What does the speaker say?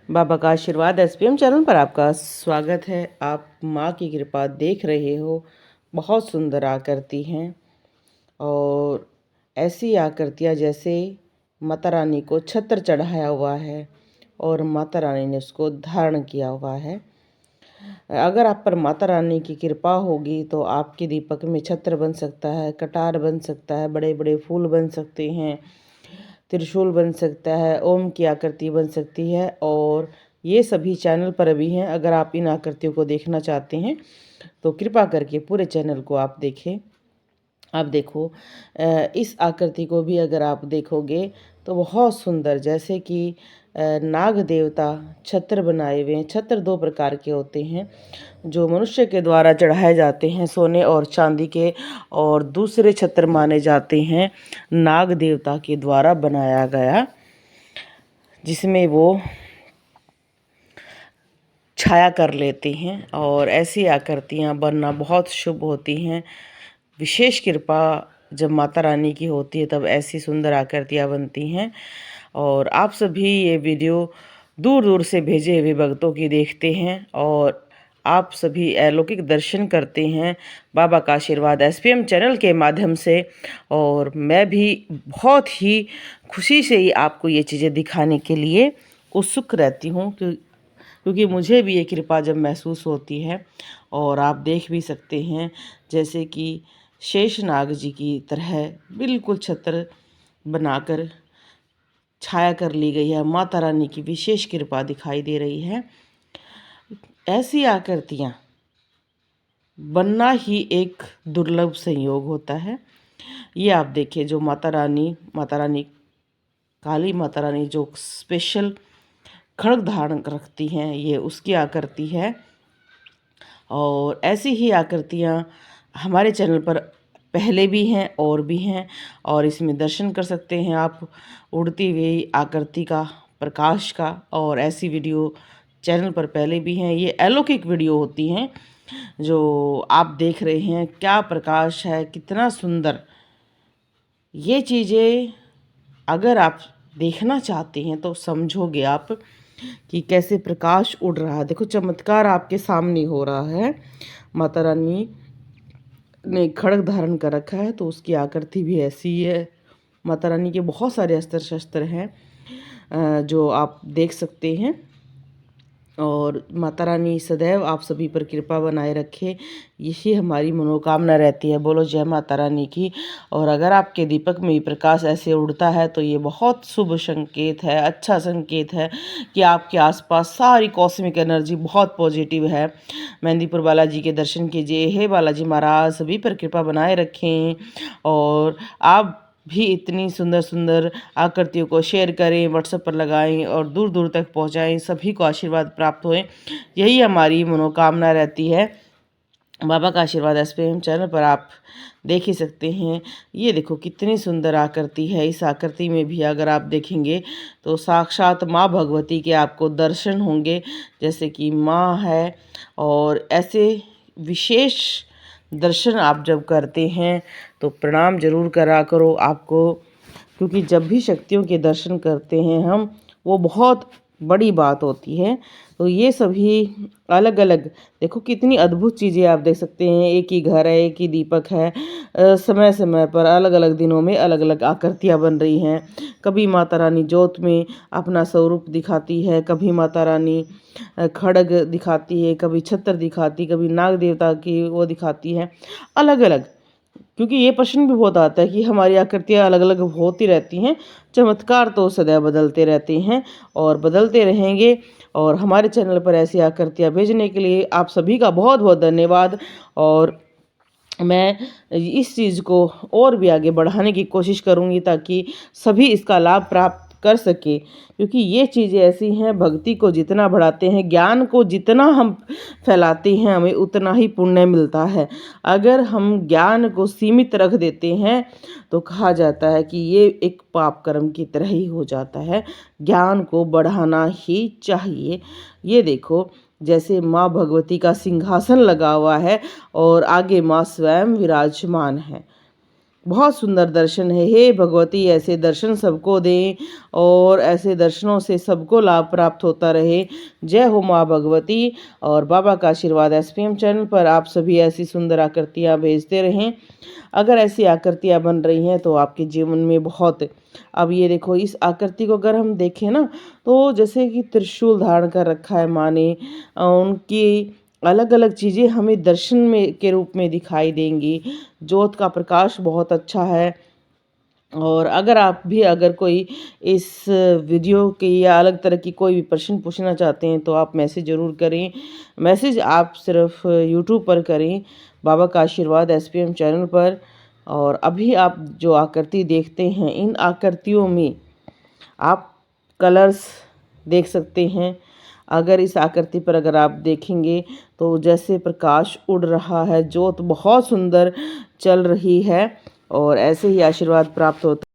बाबा का आशीर्वाद SPM channel पर आपका स्वागत है। आप माँ की कृपा देख रहे हो। बहुत सुंदर आकृति हैं और ऐसी आकृतियाँ जैसे माता रानी को छत्र चढ़ाया हुआ है और माता रानी ने उसको धारण किया हुआ है। अगर आप पर माता रानी की कृपा होगी तो आपके दीपक में छत्र बन सकता है, कटार बन सकता है, बड़े बड़े फूल बन सकते हैं, त्रिशूल बन सकता है, ओम की आकृति बन सकती है। और ये सभी चैनल पर भी हैं। अगर आप इन आकृतियों को देखना चाहते हैं तो कृपा करके पूरे चैनल को आप देखें। आप देखो, इस आकृति को भी अगर आप देखोगे तो बहुत सुंदर, जैसे कि नाग देवता छत्र बनाए हुए हैं। छत्र दो प्रकार के होते हैं, जो मनुष्य के द्वारा चढ़ाए जाते हैं सोने और चांदी के, और दूसरे छत्र माने जाते हैं नाग देवता के द्वारा बनाया गया, जिसमें वो छाया कर लेते हैं। और ऐसी आकृतियाँ बनना बहुत शुभ होती हैं। विशेष कृपा जब माता रानी की होती है तब ऐसी सुंदर आकृतियाँ बनती हैं। और आप सभी ये वीडियो दूर दूर से भेजे हुए भक्तों की देखते हैं और आप सभी अलौकिक दर्शन करते हैं बाबा का आशीर्वाद एसपीएम चैनल के माध्यम से। और मैं भी बहुत ही खुशी से ही आपको ये चीज़ें दिखाने के लिए उत्सुक रहती हूँ, क्योंकि मुझे भी ये कृपा जब महसूस होती है। और आप देख भी सकते हैं जैसे कि शेषनाग जी की तरह बिल्कुल छत्र बनाकर छाया कर ली गई है। माता रानी की विशेष कृपा दिखाई दे रही है। ऐसी आकृतियाँ बनना ही एक दुर्लभ संयोग होता है। ये आप देखिए, जो माता रानी काली माता रानी जो स्पेशल खड्ग धारण रखती हैं, ये उसकी आकृति है। और ऐसी ही आकृतियाँ हमारे चैनल पर पहले भी हैं और भी हैं, और इसमें दर्शन कर सकते हैं आप उड़ती हुई आकृति का, प्रकाश का। और ऐसी वीडियो चैनल पर पहले भी हैं। ये अलौकिक वीडियो होती हैं जो आप देख रहे हैं। क्या प्रकाश है, कितना सुंदर। ये चीज़ें अगर आप देखना चाहते हैं तो समझोगे आप कि कैसे प्रकाश उड़ रहा है। देखो, चमत्कार आपके सामने हो रहा है। माता रानी ने खड्ग धारण कर रखा है तो उसकी आकृति भी ऐसी ही है। माता रानी के बहुत सारे अस्त्र शस्त्र हैं जो आप देख सकते हैं। और माता रानी सदैव आप सभी पर कृपा बनाए रखे, यही हमारी मनोकामना रहती है। बोलो जय माता रानी की। और अगर आपके दीपक में प्रकाश ऐसे उड़ता है तो ये बहुत शुभ संकेत है, अच्छा संकेत है कि आपके आसपास सारी कॉस्मिक एनर्जी बहुत पॉजिटिव है। मेहंदीपुर बालाजी के दर्शन कीजिए। हे बालाजी महाराज सभी पर कृपा बनाए रखें। और आप भी इतनी सुंदर सुंदर आकृतियों को शेयर करें, व्हाट्सएप पर लगाएं और दूर दूर तक पहुंचाएं, सभी को आशीर्वाद प्राप्त होए, यही हमारी मनोकामना रहती है। बाबा का आशीर्वाद एसपीएम चैनल पर आप देख ही सकते हैं। ये देखो कितनी सुंदर आकृति है। इस आकृति में भी अगर आप देखेंगे तो साक्षात माँ भगवती के आपको दर्शन होंगे, जैसे कि माँ है। और ऐसे विशेष दर्शन आप जब करते हैं तो प्रणाम जरूर करा करो आपको, क्योंकि जब भी शक्तियों के दर्शन करते हैं हम, वो बहुत बड़ी बात होती है। तो ये सभी अलग अलग, देखो कितनी अद्भुत चीज़ें आप देख सकते हैं। एक ही घर है, एक ही दीपक है, समय समय पर अलग अलग दिनों में अलग अलग आकृतियाँ बन रही हैं। कभी माता रानी ज्योत में अपना स्वरूप दिखाती है, कभी माता रानी खड्ग दिखाती है, कभी छत्र दिखाती, कभी नाग देवता की वो दिखाती है, अलग अलग। क्योंकि ये प्रश्न भी बहुत आता है कि हमारी आकृतियाँ अलग अलग होती रहती हैं। चमत्कार तो सदैव बदलते रहते हैं और बदलते रहेंगे। और हमारे चैनल पर ऐसी आकृतियाँ भेजने के लिए आप सभी का बहुत बहुत धन्यवाद। और मैं इस चीज़ को और भी आगे बढ़ाने की कोशिश करूँगी ताकि सभी इसका लाभ प्राप्त कर सके, क्योंकि ये चीज़ें ऐसी हैं, भक्ति को जितना बढ़ाते हैं, ज्ञान को जितना हम फैलाते हैं, हमें उतना ही पुण्य मिलता है। अगर हम ज्ञान को सीमित रख देते हैं तो कहा जाता है कि ये एक पाप कर्म की तरह ही हो जाता है। ज्ञान को बढ़ाना ही चाहिए। ये देखो, जैसे माँ भगवती का सिंहासन लगा हुआ है और आगे माँ स्वयं विराजमान है। बहुत सुंदर दर्शन है। हे भगवती, ऐसे दर्शन सबको दें और ऐसे दर्शनों से सबको लाभ प्राप्त होता रहे। जय हो माँ भगवती। और बाबा का आशीर्वाद एसपीएम चैनल पर आप सभी ऐसी सुंदर आकृतियाँ भेजते रहें। अगर ऐसी आकृतियाँ बन रही हैं तो आपके जीवन में बहुत, अब ये देखो, इस आकृति को अगर हम देखें ना, तो जैसे कि त्रिशूल धारण कर रखा है माँ ने, उनकी अलग अलग चीज़ें हमें दर्शन में के रूप में दिखाई देंगी। ज्योत का प्रकाश बहुत अच्छा है। और अगर आप भी अगर कोई इस वीडियो की या अलग तरह की कोई भी प्रश्न पूछना चाहते हैं तो आप मैसेज ज़रूर करें। मैसेज आप सिर्फ यूट्यूब पर करें, बाबा का आशीर्वाद एसपीएम चैनल पर। और अभी आप जो आकृति देखते हैं, इन आकृतियों में आप कलर्स देख सकते हैं। अगर इस आकृति पर अगर आप देखेंगे तो जैसे प्रकाश उड़ रहा है, ज्योत बहुत सुंदर चल रही है और ऐसे ही आशीर्वाद प्राप्त होता है।